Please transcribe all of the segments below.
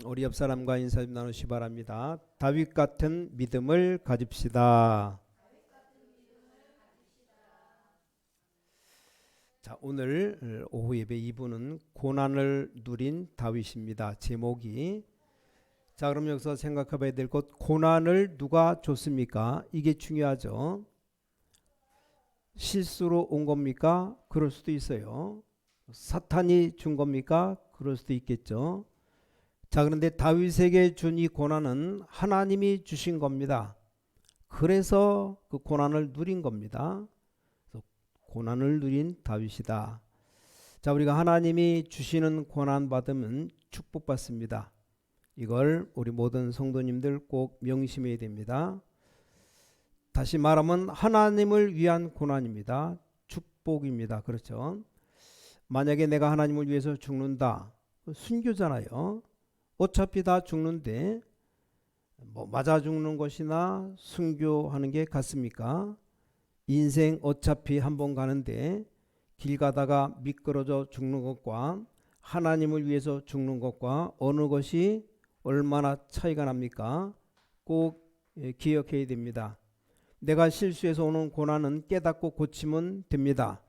우리 옆 사람과 인사 좀 나누시 바랍니다. 다윗 같은 믿음을 가집시다. 자, 오늘 오후 예배 2부는 고난을 누린 다윗입니다. 제목이. 자, 그럼 여기서 생각해 봐야 될 것, 고난을 누가 줬습니까? 이게 중요하죠. 실수로 온 겁니까? 그럴 수도 있어요. 사탄이 준 겁니까? 그럴 수도 있겠죠. 자, 그런데 다윗에게 준 이 고난은 하나님이 주신 겁니다. 그래서 그 고난을 누린 겁니다. 그래서 고난을 누린 다윗이다. 자, 우리가 하나님이 주시는 고난 받으면 축복받습니다. 이걸 우리 모든 성도님들 꼭 명심해야 됩니다. 다시 말하면 하나님을 위한 고난입니다. 축복입니다. 그렇죠? 만약에 내가 하나님을 위해서 죽는다. 순교잖아요. 어차피 다 죽는데 맞아 죽는 것이나 순교하는 게 같습니까? 인생 어차피 한 번 가는데 길 가다가 미끄러져 죽는 것과 하나님을 위해서 죽는 것과 어느 것이 얼마나 차이가 납니까? 꼭 기억해야 됩니다. 내가 실수해서 오는 고난은 깨닫고 고치면 됩니다.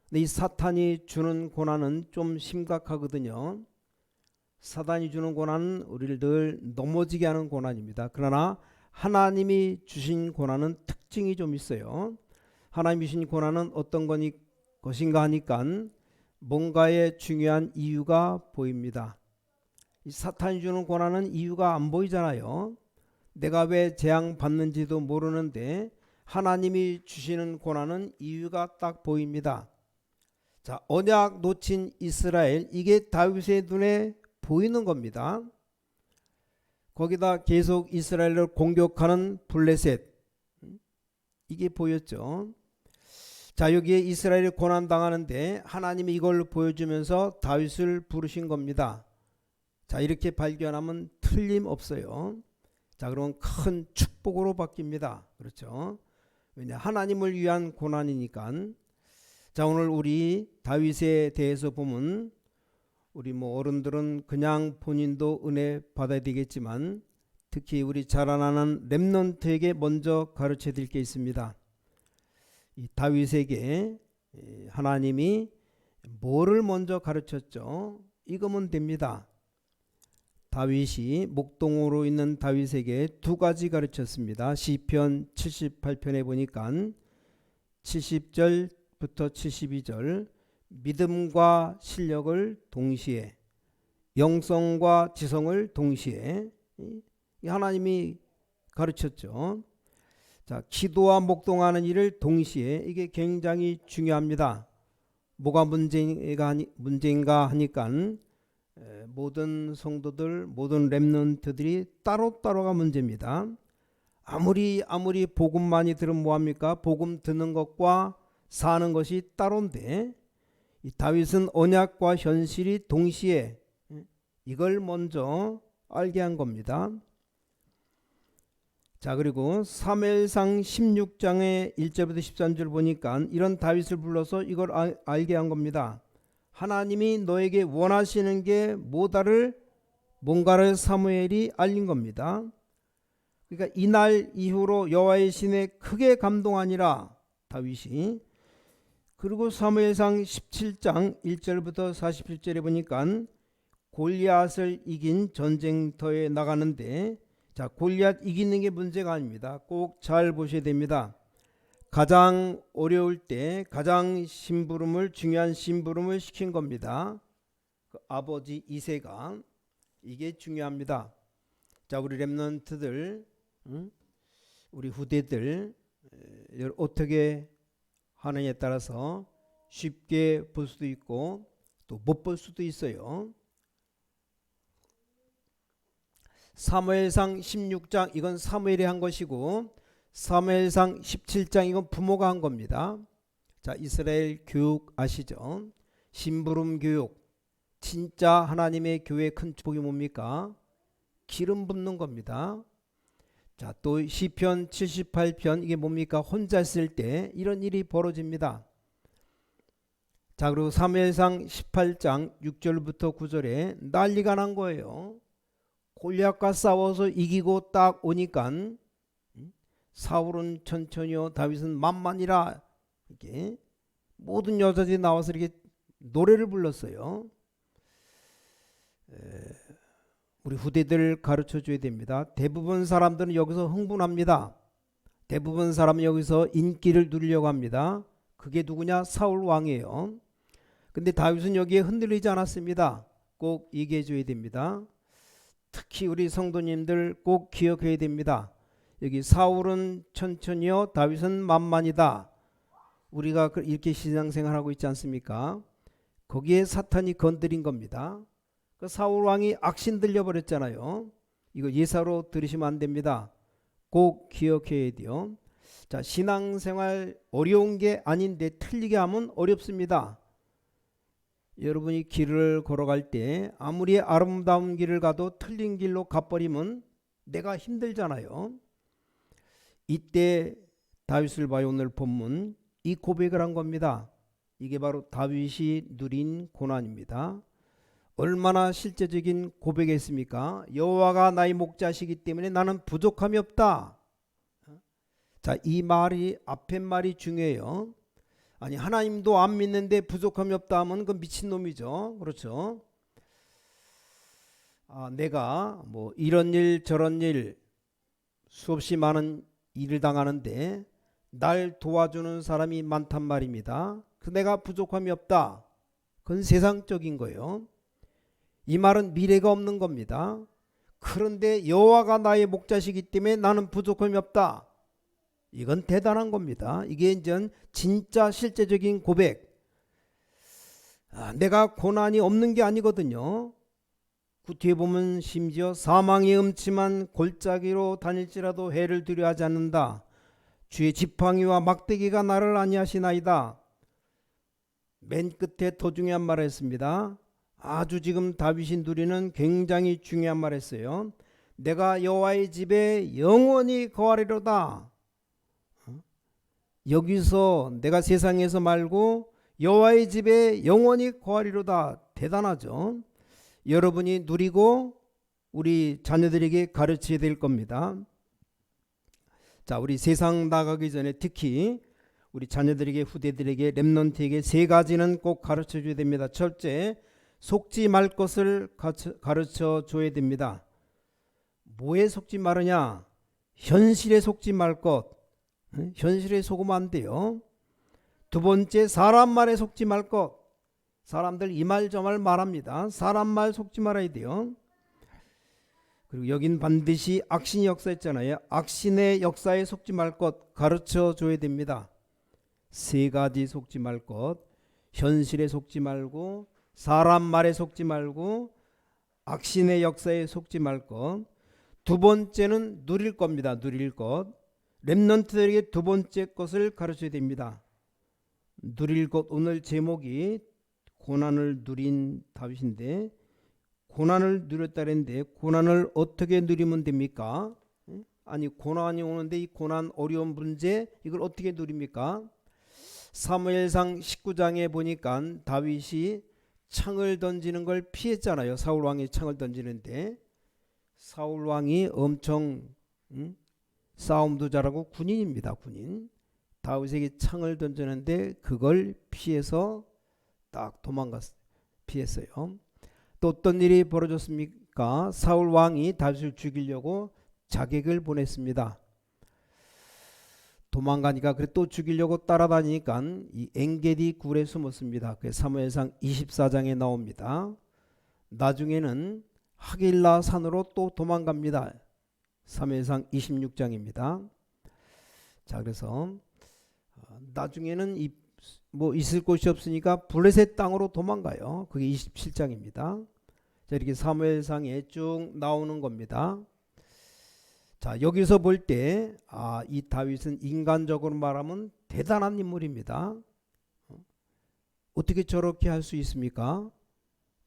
근데 이 사탄이 주는 고난은 좀 심각하거든요. 사단이 주는 고난은 우리를 늘 넘어지게 하는 고난입니다. 그러나 하나님이 주신 고난은 특징이 좀 있어요. 하나님이 주신 고난은 어떤 것인가 하니까 뭔가의 중요한 이유가 보입니다. 이 사탄이 주는 고난은 이유가 안 보이잖아요. 내가 왜 재앙 받는지도 모르는데 하나님이 주시는 고난은 이유가 딱 보입니다. 자, 언약 놓친 이스라엘, 이게 다윗의 눈에 보이는 겁니다. 거기다 계속 이스라엘을 공격하는 블레셋, 이게 보였죠. 자, 여기에 이스라엘이 고난당하는데 하나님이 이걸 보여주면서 다윗을 부르신 겁니다. 자, 이렇게 발견하면 틀림없어요. 자, 그럼 큰 축복으로 바뀝니다. 그렇죠? 왜냐, 하나님을 위한 고난이니까. 자, 오늘 우리 다윗에 대해서 보면 우리 어른들은 그냥 본인도 은혜 받아야 되겠지만 특히 우리 자라나는 렘넌트에게 먼저 가르쳐 드릴 게 있습니다. 이 다윗에게 하나님이 뭐를 먼저 가르쳤죠? 이거면 됩니다. 다윗이 목동으로 있는 다윗에게 두 가지 가르쳤습니다. 시편 78편에 보니까 70절부터 72절, 믿음과 실력을 동시에, 영성과 지성을 동시에, 하나님이 가르쳤죠. 자, 기도와 목동하는 일을 동시에, 이게 굉장히 중요합니다. 뭐가 문제인가 하니까 모든 성도들, 모든 렘넌트들이 따로따로가 문제입니다. 아무리 복음 많이 들으면 뭐합니까? 복음 듣는 것과 사는 것이 따로인데 이 다윗은 언약과 현실이 동시에 이걸 먼저 알게 한 겁니다. 자, 그리고 사무엘상 16장의 1절부터 13절 보니까 이런 다윗을 불러서 이걸 알게 한 겁니다. 하나님이 너에게 원하시는 게 뭔가를 사무엘이 알린 겁니다. 그러니까 이날 이후로 여호와의 신에 크게 감동하니라 다윗이. 그리고 사무엘상 17장 1절부터 47절에 보니까 골리앗을 이긴 전쟁터에 나가는데, 자, 골리앗 이기는 게 문제가 아닙니다. 꼭 잘 보셔야 됩니다. 가장 어려울 때 가장 중요한 심부름을 시킨 겁니다. 그 아버지 이새가. 이게 중요합니다. 자, 우리 렘넌트들, 우리 후대들 어떻게 하느냐에 따라서 쉽게 볼 수도 있고 또 못 볼 수도 있어요. 사무엘상 16장 이건 사무엘이 한 것이고 사무엘상 17장 이건 부모가 한 겁니다. 자, 이스라엘 교육 아시죠? 심부름 교육. 진짜 하나님의 교회의 큰 축복이 뭡니까? 기름 붓는 겁니다. 자, 또 시편 78편 이게 뭡니까? 혼자 있을 때 이런 일이 벌어집니다. 자, 그리고 사무엘상 18장 6절부터 9절에 난리가 난 거예요. 골리앗과 싸워서 이기고 딱 오니까 사울은 천천히요 다윗은 만만이라 이렇게 모든 여자들이 나와서 이렇게 노래를 불렀어요. 우리 후대들 가르쳐 줘야 됩니다. 대부분 사람들은 여기서 흥분합니다. 대부분 사람은 여기서 인기를 누리려고 합니다. 그게 누구냐? 사울 왕이에요. 근데 다윗은 여기에 흔들리지 않았습니다. 꼭 얘기해 줘야 됩니다. 특히 우리 성도님들 꼭 기억해야 됩니다. 여기 사울은 천천히요 다윗은 만만이다. 우리가 이렇게 신앙생활하고 있지 않습니까? 거기에 사탄이 건드린 겁니다. 그 사울 왕이 악신 들려버렸잖아요. 이거 예사로 들으시면 안 됩니다. 꼭 기억해야 돼요. 자, 신앙생활 어려운 게 아닌데 틀리게 하면 어렵습니다. 여러분이 길을 걸어갈 때 아무리 아름다운 길을 가도 틀린 길로 가버리면 내가 힘들잖아요. 이때 다윗을 봐요. 오늘 본문 이 고백을 한 겁니다. 이게 바로 다윗이 누린 고난입니다. 얼마나 실제적인 고백이었습니까? 여호와가 나의 목자시기 때문에 나는 부족함이 없다. 자, 이 말이 앞에 말이 중요해요. 아니 하나님도 안 믿는데 부족함이 없다 하면 그 미친놈이죠. 그렇죠? 내가 뭐 이런 일 저런 일 수없이 많은 일을 당하는데 날 도와주는 사람이 많단 말입니다. 그래서 내가 부족함이 없다. 그건 세상적인 거예요. 이 말은 미래가 없는 겁니다. 그런데 여호와가 나의 목자시기 때문에 나는 부족함이 없다. 이건 대단한 겁니다. 이게 이제 진짜 실제적인 고백. 내가 고난이 없는 게 아니거든요. 그 뒤에 보면 심지어 사망의 음침한 골짜기로 다닐지라도 해를 두려워하지 않는다. 주의 지팡이와 막대기가 나를 안위하시나이다. 맨 끝에 더 중요한 말을 했습니다. 아주 지금 다윗이 누리는 굉장히 중요한 말을 했어요. 내가 여호와의 집에 영원히 거하리로다. 여기서 내가 세상에서 말고 여호와의 집에 영원히 거하리로다. 대단하죠. 여러분이 누리고 우리 자녀들에게 가르쳐야 될 겁니다. 자, 우리 세상 나가기 전에 특히 우리 자녀들에게 후대들에게 렘넌트에게 세 가지는 꼭 가르쳐 줘야 됩니다. 첫째, 속지 말 것을 가르쳐 줘야 됩니다. 뭐에 속지 말으냐? 현실에 속지 말 것. 현실에 속으면 안 돼요. 두 번째, 사람 말에 속지 말 것. 사람들 이 말 저 말 말합니다. 사람 말 속지 말아야 돼요. 그리고 여긴 반드시 악신의 역사였잖아요. 악신의 역사에 속지 말 것 가르쳐 줘야 됩니다. 세 가지 속지 말 것. 현실에 속지 말고 사람 말에 속지 말고 악신의 역사에 속지 말 것. 두 번째는 누릴 겁니다. 누릴 것. 렘넌트들에게 두 번째 것을 가르쳐야 됩니다. 누릴 것. 오늘 제목이 고난을 누린 다윗인데 고난을 누렸다는데 고난을 어떻게 누리면 됩니까? 아니 고난이 오는데 이 고난 어려운 문제 이걸 어떻게 누립니까? 사무엘상 19장에 보니까 다윗이 창을 던지는 걸 피했잖아요. 사울왕이 창을 던지는데 사울왕이 엄청 싸움도 잘하고 군인입니다. 군인. 다윗에게 창을 던지는데 그걸 피해서 딱 피했어요. 또 어떤 일이 벌어졌습니까? 사울 왕이 다윗을 죽이려고 자객을 보냈습니다. 도망가니까 그래 또 죽이려고 따라다니니까 이 엔게디 굴에 숨었습니다. 그 사무엘상 24장에 나옵니다. 나중에는 하길라 산으로 또 도망갑니다. 사무엘상 26장입니다. 자, 그래서 나중에는 뭐 있을 곳이 없으니까 블레셋 땅으로 도망가요. 그게 27장입니다. 자, 이렇게 사무엘상에 쭉 나오는 겁니다. 자, 여기서 볼 때 이 다윗은 인간적으로 말하면 대단한 인물입니다. 어떻게 저렇게 할 수 있습니까?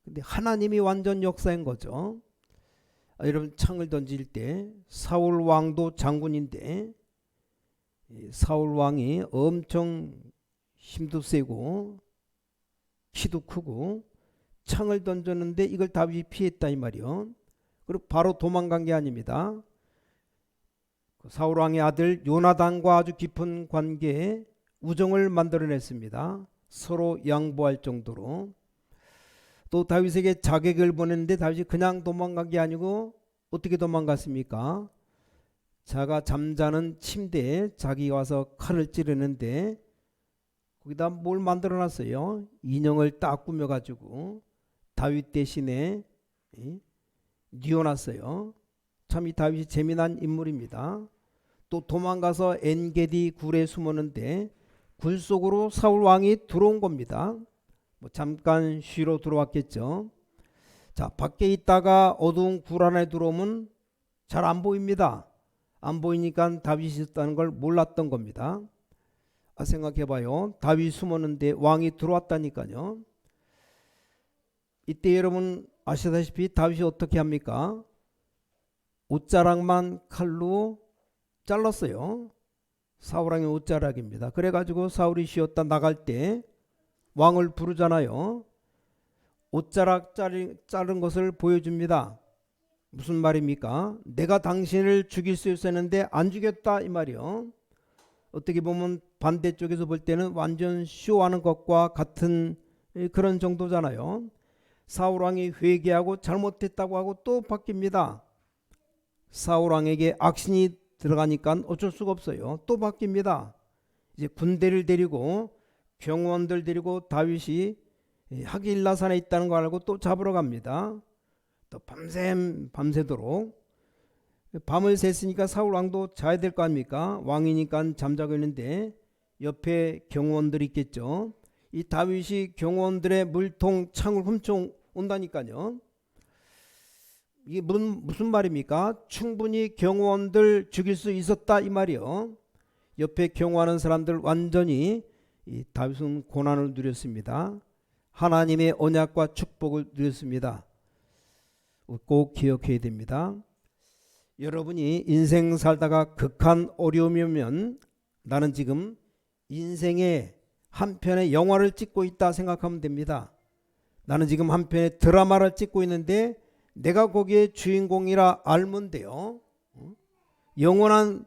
근데 하나님이 완전 역사인 거죠. 여러분 창을 던질 때 사울 왕도 장군인데 사울 왕이 엄청 힘도 세고 키도 크고 창을 던졌는데 이걸 다윗이 피했다 이 말이요. 그리고 바로 도망간 게 아닙니다. 사울 왕의 아들 요나단과 아주 깊은 관계에 우정을 만들어냈습니다. 서로 양보할 정도로. 또 다윗에게 자객을 보냈는데 다윗이 그냥 도망간 게 아니고 어떻게 도망갔습니까? 자가 잠자는 침대에 자기가 와서 칼을 찌르는데 거기다 뭘 만들어놨어요? 인형을 딱 꾸며가지고 다윗 대신에 뉘어놨어요. 참 이 다윗이 재미난 인물입니다. 또 도망가서 엔게디 굴에 숨었는데 굴 속으로 사울 왕이 들어온 겁니다. 잠깐 쉬러 들어왔겠죠. 자, 밖에 있다가 어두운 굴 안에 들어오면 잘 안 보입니다. 안 보이니까 다윗이 있었다는 걸 몰랐던 겁니다. 생각해봐요. 다윗 숨었는데 왕이 들어왔다니까요. 이때 여러분 아시다시피 다윗이 어떻게 합니까? 옷자락만 칼로 잘랐어요. 사울왕의 옷자락입니다. 그래가지고 사울이 쉬었다 나갈 때 왕을 부르잖아요. 옷자락 자른 것을 보여줍니다. 무슨 말입니까? 내가 당신을 죽일 수 있었는데 안 죽였다 이 말이요. 어떻게 보면 반대쪽에서 볼 때는 완전 쇼하는 것과 같은 그런 정도잖아요. 사울왕이 회개하고 잘못했다고 하고 또 바뀝니다. 사울왕에게 악신이 들어가니까 어쩔 수가 없어요. 또 바뀝니다. 이제 군대를 데리고 경호원들 데리고 다윗이 하길라산에 있다는 거 알고 또 잡으러 갑니다. 또 밤새도록 밤을 샜으니까 사울 왕도 자야 될 거 아닙니까? 왕이니까 잠자고 있는데 옆에 경호원들이 있겠죠. 이 다윗이 경호원들의 물통 창을 훔쳐 온다니까요. 이게 무슨 말입니까? 충분히 경호원들 죽일 수 있었다 이 말이요. 옆에 경호하는 사람들 완전히 이 다윗은 고난을 누렸습니다. 하나님의 언약과 축복을 누렸습니다. 꼭 기억해야 됩니다. 여러분이 인생 살다가 극한 어려움이 오면 나는 지금 인생의 한 편의 영화를 찍고 있다 생각하면 됩니다. 나는 지금 한 편의 드라마를 찍고 있는데 내가 거기에 주인공이라 알면 돼요. 영원한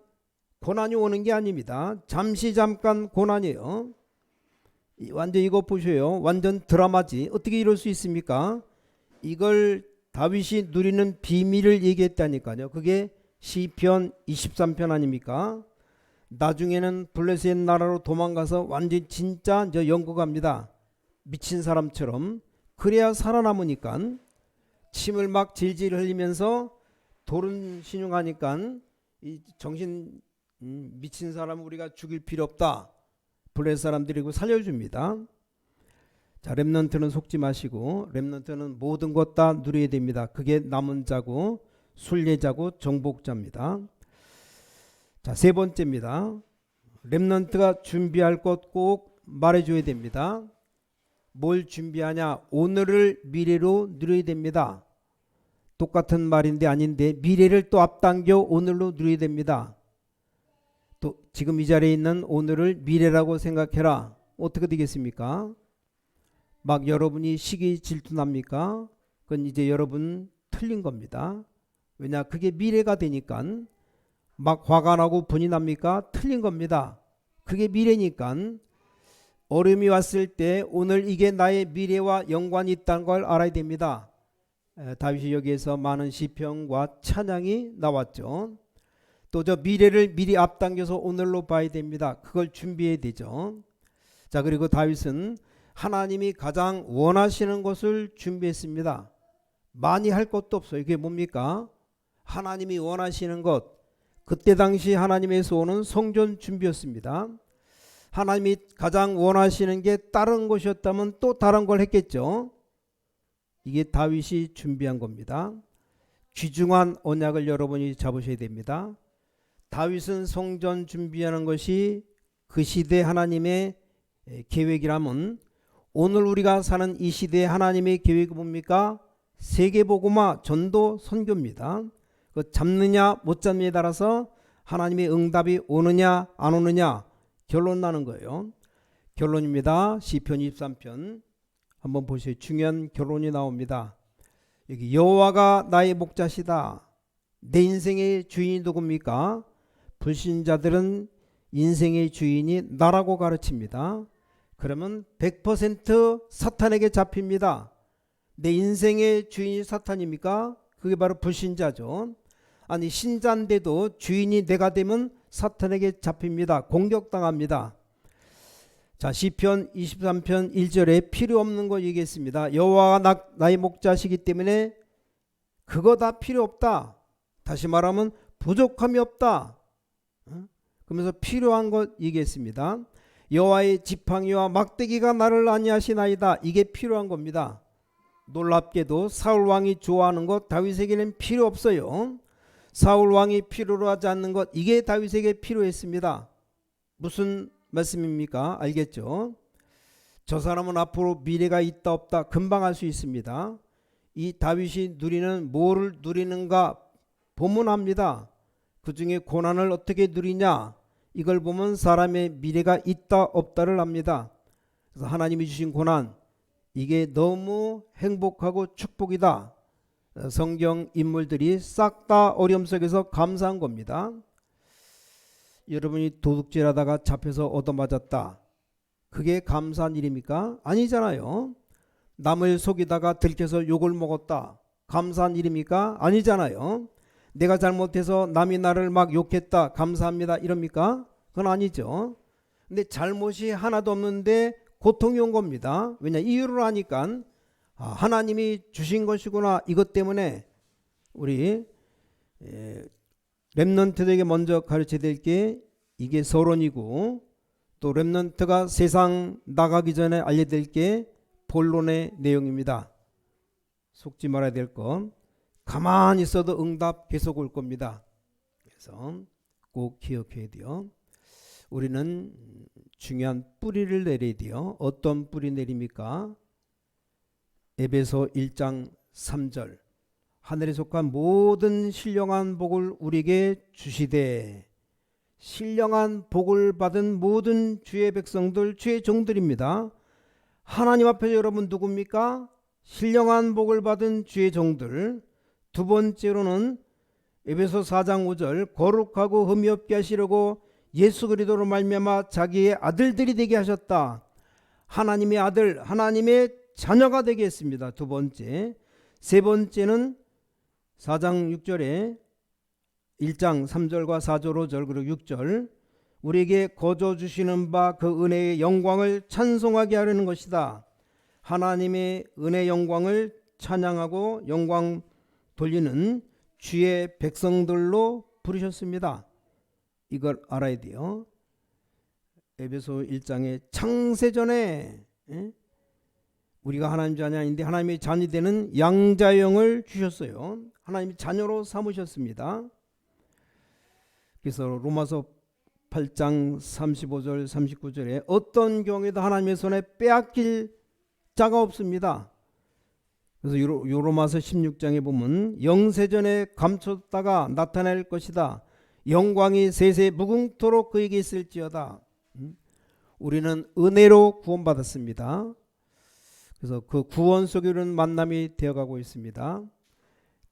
고난이 오는 게 아닙니다. 잠깐 고난이에요. 완전 이거 보셔요. 완전 드라마지. 어떻게 이럴 수 있습니까? 이걸 다윗이 누리는 비밀을 얘기했다니까요. 그게 시편 23편 아닙니까? 나중에는 블레셋 나라로 도망가서 완전 진짜 영국합니다. 미친 사람처럼. 그래야 살아남으니까 침을 막 질질 흘리면서 도른 신용하니까 이 정신 미친 사람 우리가 죽일 필요 없다. 블레셋 사람들이고 살려줍니다. 자, 렘넌트는 속지 마시고 렘넌트는 모든 것 다 누려야 됩니다. 그게 남은 자고 순례자고 정복자입니다. 자, 세 번째입니다. 렘넌트가 준비할 것 꼭 말해줘야 됩니다. 뭘 준비하냐? 오늘을 미래로 누려야 됩니다. 똑같은 말인데 아닌데 미래를 또 앞당겨 오늘로 누려야 됩니다. 또 지금 이 자리에 있는 오늘을 미래라고 생각해라. 어떻게 되겠습니까? 막 여러분이 시기 질투납니까? 그건 이제 여러분 틀린 겁니다. 왜냐? 그게 미래가 되니까. 막 화가 나고 분이 납니까? 틀린 겁니다. 그게 미래니까. 어려움이 왔을 때 오늘 이게 나의 미래와 연관이 있다는 걸 알아야 됩니다. 다윗이 여기에서 많은 시편과 찬양이 나왔죠. 또 저 미래를 미리 앞당겨서 오늘로 봐야 됩니다. 그걸 준비해야 되죠. 자, 그리고 다윗은 하나님이 가장 원하시는 것을 준비했습니다. 많이 할 것도 없어요. 이게 뭡니까? 하나님이 원하시는 것. 그때 당시 하나님에서 오는 성전 준비였습니다. 하나님이 가장 원하시는 게 다른 것이었다면 또 다른 걸 했겠죠. 이게 다윗이 준비한 겁니다. 귀중한 언약을 여러분이 잡으셔야 됩니다. 다윗은 성전 준비하는 것이 그 시대 하나님의 계획이라면 오늘 우리가 사는 이 시대의 하나님의 계획이 뭡니까? 세계복음화 전도 선교입니다. 그 잡느냐 못 잡느냐에 따라서 하나님의 응답이 오느냐 안 오느냐 결론 나는 거예요. 결론입니다. 시편 23편 한번 보세요. 중요한 결론이 나옵니다. 여기 여호와가 나의 목자시다. 내 인생의 주인이 누굽니까? 불신자들은 인생의 주인이 나라고 가르칩니다. 그러면 100% 사탄에게 잡힙니다. 내 인생의 주인이 사탄입니까? 그게 바로 불신자죠. 아니 신자인데도 주인이 내가 되면 사탄에게 잡힙니다. 공격당합니다. 자, 시편 23편 1절에 필요 없는 거 얘기했습니다. 여호와가 나의 목자시기 때문에 그거 다 필요 없다. 다시 말하면 부족함이 없다. 그러면서 필요한 것 얘기했습니다. 여호와의 지팡이와 막대기가 나를 안위하시나이다. 이게 필요한 겁니다. 놀랍게도 사울 왕이 좋아하는 것 다윗에게는 필요 없어요. 사울 왕이 필요로 하지 않는 것, 이게 다윗에게 필요했습니다. 무슨 말씀입니까? 알겠죠? 저 사람은 앞으로 미래가 있다 없다 금방 알 수 있습니다. 이 다윗이 누리는 뭐를 누리는가 보면 압니다. 그 중에 고난을 어떻게 누리냐, 이걸 보면 사람의 미래가 있다 없다를 압니다. 그래서 하나님이 주신 고난, 이게 너무 행복하고 축복이다. 성경 인물들이 싹 다 어려움 속에서 감사한 겁니다. 여러분이 도둑질하다가 잡혀서 얻어맞았다. 그게 감사한 일입니까? 아니잖아요. 남을 속이다가 들켜서 욕을 먹었다. 감사한 일입니까? 아니잖아요. 내가 잘못해서 남이 나를 막 욕했다. 감사합니다. 이럽니까? 그건 아니죠. 근데 잘못이 하나도 없는데 고통이 온 겁니다. 왜냐? 이유를 아니까 하나님이 주신 것이구나. 이것 때문에 우리 렘넌트들에게 먼저 가르쳐야 될 게 이게 서론이고, 또 렘넌트가 세상 나가기 전에 알려야 될 게 본론의 내용입니다. 속지 말아야 될 건 가만히 있어도 응답 계속 올 겁니다. 그래서 꼭 기억해야 돼요. 우리는 중요한 뿌리를 내려야 돼요. 어떤 뿌리 내립니까? 에베소 1장 3절, 하늘에 속한 모든 신령한 복을 우리에게 주시되. 신령한 복을 받은 모든 주의 백성들, 주의 종들입니다. 하나님 앞에 여러분 누굽니까? 신령한 복을 받은 주의 종들. 두 번째로는 에베소 4장 5절, 거룩하고 흠이 없게 하시려고 예수 그리스도로 말미암아 자기의 아들들이 되게 하셨다. 하나님의 아들, 하나님의 자녀가 되게 했습니다. 두 번째. 세 번째는 4장 6절에 1장 3절과 4절 5절 그리고 6절, 우리에게 거저 주시는 바 그 은혜의 영광을 찬송하게 하려는 것이다. 하나님의 은혜 영광을 찬양하고 영광 돌리는 주의 백성들로 부르셨습니다. 이걸 알아야 돼요. 에베소 1장의 창세전에 우리가 하나님 자녀인데 하나님의 자녀 되는 양자형을 주셨어요. 하나님의 자녀로 삼으셨습니다. 그래서 로마서 8장 35절 39절에 어떤 경우에도 하나님의 손에 빼앗길 자가 없습니다. 그래서 로마서 16장에 보면 영세전에 감췄다가 나타낼 것이다. 영광이 세세 무궁토록 그에게 있을지어다. 우리는 은혜로 구원받았습니다. 그래서 그 구원 속에 우리는 만남이 되어가고 있습니다.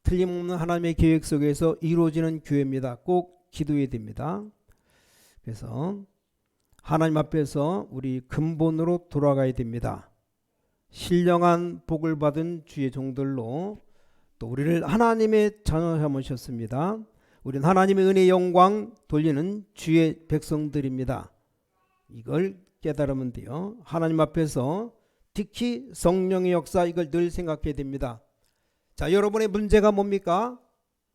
틀림없는 하나님의 계획 속에서 이루어지는 교회입니다. 꼭 기도해야 됩니다. 그래서 하나님 앞에서 우리 근본으로 돌아가야 됩니다. 신령한 복을 받은 주의 종들로 또 우리를 하나님의 자녀 삼으셨습니다. 우리는 하나님의 은혜 영광 돌리는 주의 백성들입니다. 이걸 깨달으면 돼요. 하나님 앞에서 특히 성령의 역사, 이걸 늘 생각해야 됩니다. 자, 여러분의 문제가 뭡니까?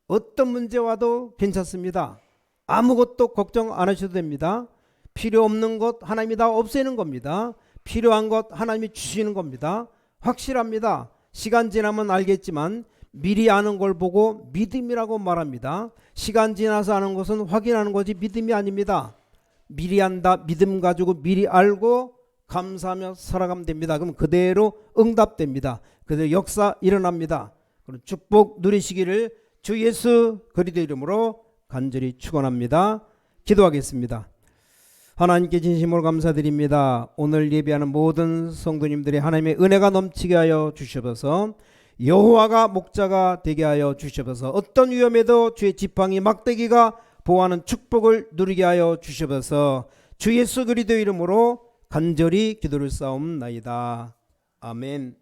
어떤 문제 와도 괜찮습니다. 아무것도 걱정 안 하셔도 됩니다. 필요 없는 것 하나님이 다 없애는 겁니다. 필요한 것 하나님이 주시는 겁니다. 확실합니다. 시간 지나면 알겠지만 미리 아는 걸 보고 믿음이라고 말합니다. 시간 지나서 아는 것은 확인하는 거지 믿음이 아닙니다. 미리 안다, 믿음 가지고 미리 알고 감사하며 살아가면 됩니다. 그럼 그대로 응답됩니다. 그대로 역사 일어납니다. 그럼 축복 누리시기를 주 예수 그리스도 이름으로 간절히 축원합니다. 기도하겠습니다. 하나님께 진심으로 감사드립니다. 오늘 예배하는 모든 성도님들의 하나님의 은혜가 넘치게 하여 주시옵소서. 여호와가 목자가 되게 하여 주시옵소서. 어떤 위험에도 주의 지팡이 막대기가 보호하는 축복을 누리게 하여 주시옵소서. 주 예수 그리스도 이름으로 간절히 기도를 쌓옵나이다. 아멘.